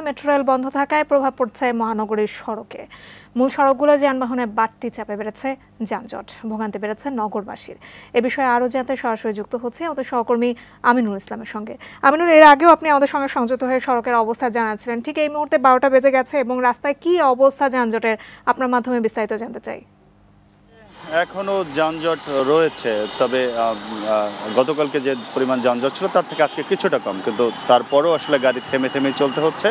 Metro rail বন্ধ থাকায় প্রভাব পড়ছে মহানগরীর সড়কে। মূল সড়কগুলো যানবাহনে বাড়তি চাপে বেড়েছে যানজট, ভোগান্তি বেড়েছে নগরবাসীর। এ বিষয়ে আরও জানতে সরাসরি যুক্ত হচ্ছে আমাদের সহকর্মী আমিনুল ইসলামের সঙ্গে। আমিনুল, এর আগেও আপনি আমাদের সঙ্গে সংযুক্ত হয়ে সড়কের অবস্থা জানাচ্ছিলেন। ঠিক এই মুহূর্তে 12টা বেজে গেছে এবং রাস্তায় কি অবস্থা যানজটের, আপনার মাধ্যমে বিস্তারিত জানতে চাই। এখনও যানজট রয়েছে, তবে গতকালকে যে পরিমাণ যানজট ছিল তার থেকে আজকে কিছুটা কম, কিন্তু তারপরও আসলে গাড়ি থেমে থেমে চলতে হচ্ছে।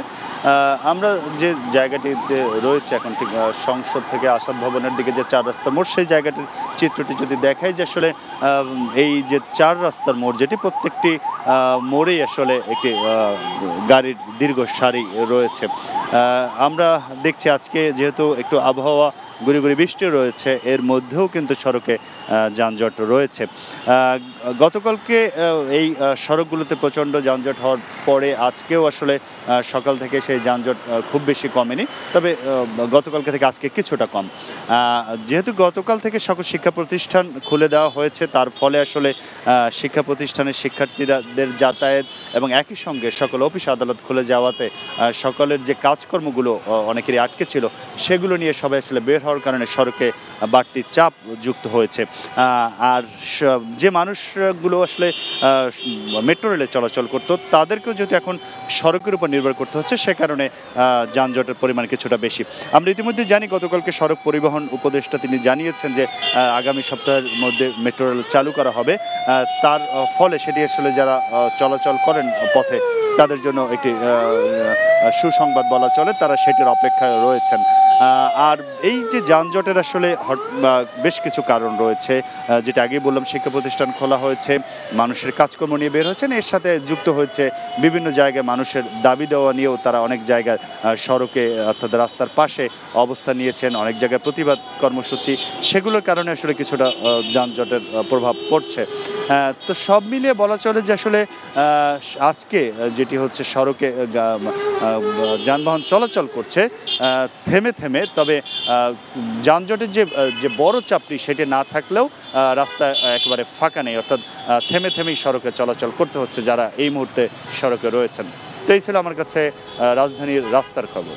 আমরা যে জায়গাটিতে রয়েছে এখন, ঠিক সংসদ থেকে আসাদ ভবনের দিকে যে 4 রাস্তার মোড়, সেই জায়গাটির চিত্রটি যদি দেখাই, যে আসলে এই যে 4 রাস্তার মোড়, যেটি প্রত্যেকটি মোড়েই আসলে একটি গাড়ির দীর্ঘ সারি রয়েছে। আমরা দেখছি আজকে যেহেতু একটু আবহাওয়া গুঁড়ি গুঁড়ি বৃষ্টি রয়েছে, এর মধ্যেও কিন্তু সড়কে যানজট রয়েছে। গতকালকে এই সড়কগুলোতে প্রচণ্ড যানজট হওয়ার পরে আজকেও আসলে সকাল থেকে সেই যানজট খুব বেশি কমেনি, তবে গতকালকে থেকে আজকে কিছুটা কম। যেহেতু গতকাল থেকে সকল শিক্ষা প্রতিষ্ঠান খুলে দেওয়া হয়েছে, তার ফলে আসলে শিক্ষা প্রতিষ্ঠানের শিক্ষার্থীদের যাতায়াত এবং একই সঙ্গে সকল অফিস আদালত খুলে যাওয়াতে সকলের যে কাজকর্মগুলো অনেকেরই আটকে ছিল, সেগুলো নিয়ে সবাই আসলে বের হওয়ার কারণে সড়কে বাড়তি চাপ যুক্ত হয়েছে। আর যে মানুষগুলো আসলে মেট্রো রেলে চলাচল করতো, তাদেরকেও যেহেতু এখন সড়কের উপর নির্ভর করতে হচ্ছে, সে কারণে যানজটের পরিমাণ কিছুটা বেশি। আমরা ইতিমধ্যে জানি, গতকালকে সড়ক পরিবহন উপদেষ্টা তিনি জানিয়েছেন যে আগামী সপ্তাহের মধ্যে মেট্রো রেল চালু করা হবে। তার ফলে সেটি আসলে যারা চলাচল করেন পথে, তাদের জন্য একটি সুসংবাদ বলা চলে, তারা সেটির অপেক্ষায় রয়েছেন। আর এই যে যানজটের আসলে বেশ কিছু কারণ রয়েছে, যেটা আগেই বললাম, শিক্ষা প্রতিষ্ঠান খোলা হয়েছে, মানুষের কাজকর্ম নিয়ে বের হচ্ছেন, এর সাথে যুক্ত হয়েছে বিভিন্ন জায়গায় মানুষের দাবি দেওয়া নিয়েও তারা অনেক জায়গায় সড়কে অর্থাৎ রাস্তার পাশে অবস্থান নিয়েছেন, অনেক জায়গায় প্রতিবাদ কর্মসূচি, সেগুলোর কারণে আসলে কিছুটা যানজটের প্রভাব পড়ছে। তো সব মিলিয়ে বলা চলে যে আসলে আজকে যেটি হচ্ছে সড়কে যানবাহন চলাচল করছে থেমে থেমে, তবে যানজটের যে বড় চাপটি সেটি না থাকলেও রাস্তা একেবারে ফাঁকা নেই, অর্থাৎ থেমে থেমেই সড়কে চলাচল করতে হচ্ছে যারা এই মুহূর্তে সড়কে রয়েছেন। তো এই ছিল আমার কাছে রাজধানীর রাস্তার খবর।